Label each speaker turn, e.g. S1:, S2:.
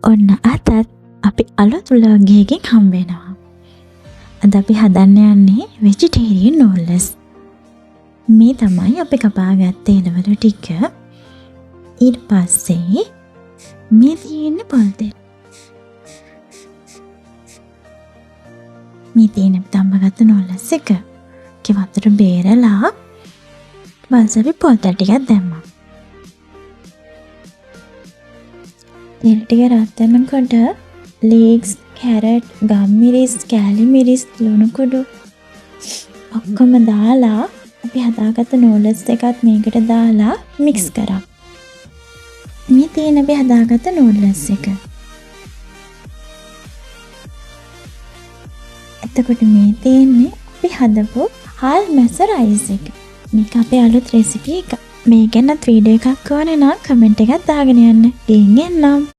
S1: ඔන්න අදත් අපි අලුත් vlog එකකින් හම්බ වෙනවා. අද අපි හදන්න යන්නේ vegetarian noodles. මේ තමයි අපි කපාගත්තේ එළවලු ටික. ඊට පස්සේ මේ තියෙන පොල් තෙල්. මේ තියෙන තඹගත්තු noodles එක. ඒක වතුර බේරලා අපි පොල් තෙල් ටිකක් දැම්මා. තෙල් ටික රත් වෙනකොට leeks, carrot, ගම්මිරිස්, කෑලි මිරිස්, ලුණු කුඩු ඔක්කොම දාලා අපි හදාගත්ත noodles එකත් මේකට දාලා mix කරා. මේ තියෙන අපි හදාගත්ත noodles එක. එතකොට මේ තියෙන්නේ අපි හදපු හාල් මැස rice එක. මේක අපේ අලුත් recipe එක. මේක ගැනත් වීඩියෝ එකක් ඕනේ නම් කමෙන්ට් එකක් දාගෙන යන්න. ගෙන් එන්නම්.